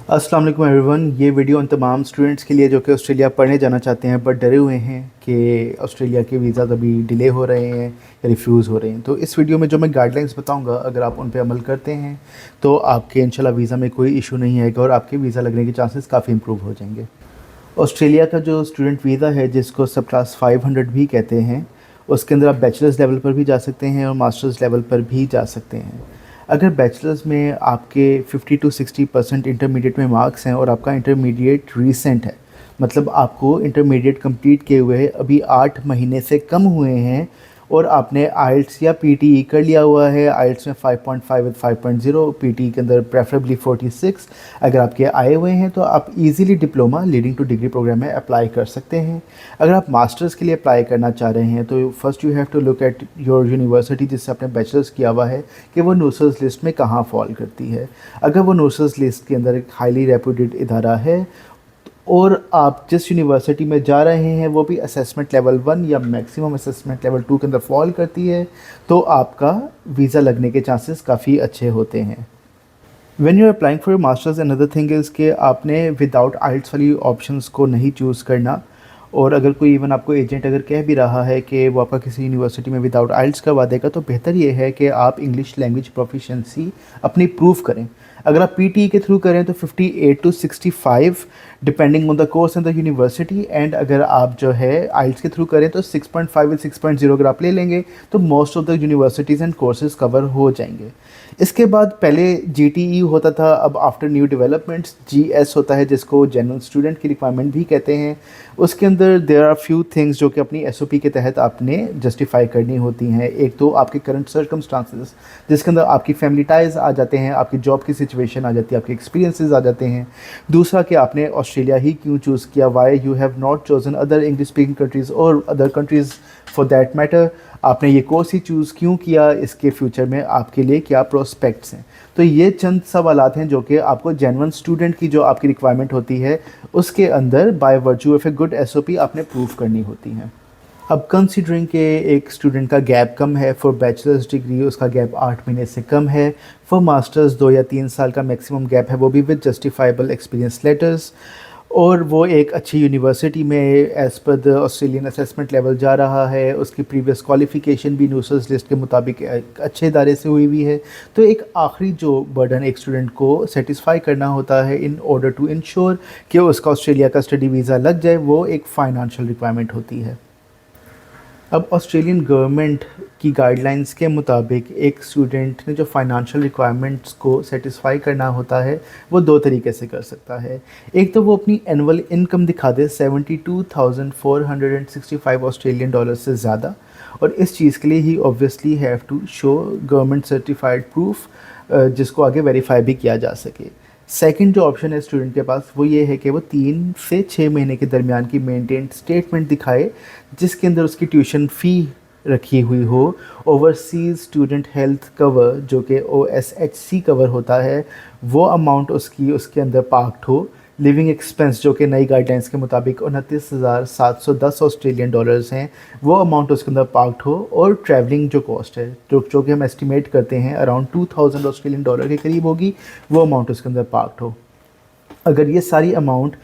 अस्सलाम वालेकुम एवरीवन। ये वीडियो उन तमाम स्टूडेंट्स के लिए जो कि ऑस्ट्रेलिया पढ़ने जाना चाहते हैं बट डरे हुए हैं कि ऑस्ट्रेलिया के वीज़ा अभी डिले हो रहे हैं या रिफ्यूज़ हो रहे हैं। तो इस वीडियो में जो मैं गाइडलाइंस बताऊंगा, अगर आप उन पे अमल करते हैं तो आपके इंशाल्लाह वीज़ा में कोई इशू नहीं आएगा और आपके वीज़ा लगने के चांसेस काफ़ी इंप्रूव हो जाएंगे। ऑस्ट्रेलिया का जो स्टूडेंट वीज़ा है, जिसको सब क्लास 500 भी कहते हैं, उसके अंदर आप बैचलर्स लेवल पर भी जा सकते हैं और मास्टर्स लेवल पर भी जा सकते हैं। अगर बैचलर्स में आपके 50 to 60% इंटरमीडिएट में मार्क्स हैं और आपका इंटरमीडिएट रीसेंट है, मतलब आपको इंटरमीडिएट कंप्लीट किए हुए अभी 8 महीने से कम हुए हैं और आपने आइल्ट्स या पीटीई कर लिया हुआ है, आइल्ट्स में 5.5 विद 5.0, पीटीई के अंदर प्रेफरेबली 46 अगर आपके आए हुए हैं तो आप easily diploma leading to degree programme में अप्लाई कर सकते हैं। अगर आप मास्टर्स के लिए अप्लाई करना चाह रहे हैं तो first you have to look at your university जिससे आपने बैचलर्स किया हुआ है कि वो नूसर्स लिस्ट में कहाँ फॉल करती है। अगर वो नूसर्स लिस्ट के अंदर एक हाईली रेप्यूटेड इदारा है और आप जिस यूनिवर्सिटी में जा रहे हैं वो भी असेसमेंट लेवल 1 या मैक्सिमम असेसमेंट लेवल 2 के अंदर फॉल करती है, तो आपका वीज़ा लगने के चांसेस काफ़ी अच्छे होते हैं। When you are applying for masters, another thing is कि आपने विदाउट आइल्ट्स वाली ऑप्शंस को नहीं चूज़ करना। और अगर कोई इवन आपको एजेंट अगर कह भी रहा है कि वो आपका किसी यूनिवर्सिटी में विदाउट आइल्ट्स करवा देगा, तो बेहतर ये है कि आप इंग्लिश लैंग्वेज प्रोफिशिएंसी अपनी प्रूव करें। अगर आप पीटी के थ्रू करें तो 58 to 65 depending on the course and the university, and अगर आप जो है आइल्ट्स के थ्रू करें तो 6.5 विद 6.0 अगर आप ले लेंगे तो most of the universities and courses cover हो जाएंगे। इसके बाद पहले जीटीई होता था, अब आफ्टर न्यू डेवलपमेंट्स जीएस होता है, जिसको जनरल स्टूडेंट की रिक्वायरमेंट भी कहते हैं। उसके अंदर देयर आर फ्यू थिंग्स जो कि अपनी एसओपी के तहत आपने जस्टिफाई करनी होती हैं। एक तो आपके करंट सर्कमस्टांसेस जिसके अंदर आपकी फैमिली टाइज आ जाते हैं, आपकी जॉब की सिचुएशन आ जाती है, आपके एक्सपीरियंसेस आ जाते हैं। दूसरा कि आपने ऑस्ट्रेलिया ही क्यों चूज़ किया, why you have not chosen other English speaking countries और other countries for that matter. आपने ये कोर्स ही चूज़ क्यों किया, इसके फ्यूचर में आपके लिए क्या प्रोस्पेक्ट्स हैं। तो ये चंद सवालात हैं जो कि आपको जेन्युइन स्टूडेंट की जो आपकी रिक्वायरमेंट होती है उसके अंदर by virtue of a good SOP आपने प्रूव करनी होती हैं। अब कंसीडरिंग के एक स्टूडेंट का गैप कम है, फॉर बैचलर्स डिग्री उसका गैप 8 महीने से कम है, फॉर मास्टर्स 2 या 3 साल का मैक्सिमम गैप है, वो भी विद जस्टिफाइबल एक्सपीरियंस लेटर्स, और वो एक अच्छी यूनिवर्सिटी में as per the Australian assessment level जा रहा है, उसकी प्रीवियस क्वालिफ़िकेशन भी नूसर्स लिस्ट के मुताबिक एक अच्छे इदारे से हुई हुई है। तो एक आखिरी जो बर्डन एक स्टूडेंट को सेटिस्फाई करना होता है इन ऑर्डर टू इंश्योर कि उसका ऑस्ट्रेलिया का स्टडी वीज़ा लग जाए, वो एक फ़ाइनेंशियल रिक्वायरमेंट होती है। अब ऑस्ट्रेलियन गवर्नमेंट की गाइडलाइंस के मुताबिक एक स्टूडेंट ने जो फाइनेंशियल रिक्वायरमेंट्स को सेटिस्फाई करना होता है वो 2 तरीके से कर सकता है। एक तो वो अपनी एनुअल इनकम दिखा दे 72,465 ऑस्ट्रेलियन डॉलर से ज़्यादा, और इस चीज़ के लिए ही obviously have to show government certified proof जिसको आगे वेरीफाई भी किया जा सके। सेकंड जो ऑप्शन है स्टूडेंट के पास वो ये है कि वो 3 से 6 महीने के दरमियान की मेंटेन्ड स्टेटमेंट दिखाए जिसके अंदर उसकी ट्यूशन फ़ी रखी हुई हो, ओवरसीज़ स्टूडेंट हेल्थ कवर जो कि OSHC कवर होता है वो अमाउंट उसकी उसके अंदर पार्क्ड हो, लिविंग एक्सपेंस जो कि नई गाइडलाइंस के मुताबिक 29,710 ऑस्ट्रेलियन डॉलर्स हैं वो अमाउंट उसके अंदर पार्क्ड हो, और ट्रैवलिंग जो कॉस्ट है जो कि हम एस्टिमेट करते हैं अराउंड 2,000 ऑस्ट्रेलियन डॉलर के करीब होगी, वो अमाउंट उसके अंदर पार्क्ड हो। अगर ये सारी अमाउंट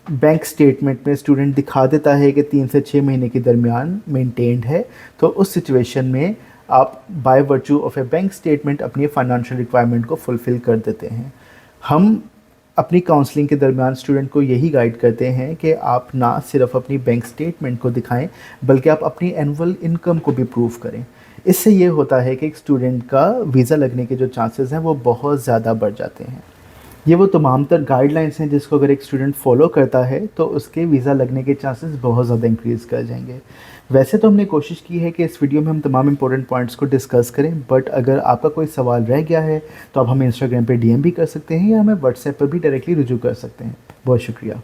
बैंक स्टेटमेंट में स्टूडेंट दिखा देता है कि 3 से 6 महीने के दरमियान मेंटेन्ड है, तो उस सिचुएशन में आप by virtue of A bank statement अपनी फाइनेंशियल रिक्वायरमेंट को फुलफ़िल कर देते हैं। हम अपनी काउंसलिंग के दरमियान स्टूडेंट को यही गाइड करते हैं कि आप ना सिर्फ अपनी बैंक स्टेटमेंट को दिखाएं बल्कि आप अपनी एनुअल इनकम को भी प्रूव करें। इससे ये होता है कि एक स्टूडेंट का वीज़ा लगने के जो चांसेस हैं वो बहुत ज़्यादा बढ़ जाते हैं। ये वो तमाम तर गाइडलाइंस हैं जिसको अगर एक स्टूडेंट फॉलो करता है तो उसके वीज़ा लगने के चांसेस बहुत ज़्यादा इंक्रीज़ कर जाएंगे। वैसे तो हमने कोशिश की है कि इस वीडियो में हम तमाम इंपॉर्टेंट पॉइंट्स को डिस्कस करें, बट अगर आपका कोई सवाल रह गया है तो आप हमें इंस्टाग्राम पे DM भी कर सकते हैं या हमें व्हाट्सएप पर भी डायरेक्टली रुजू कर सकते हैं। बहुत शुक्रिया।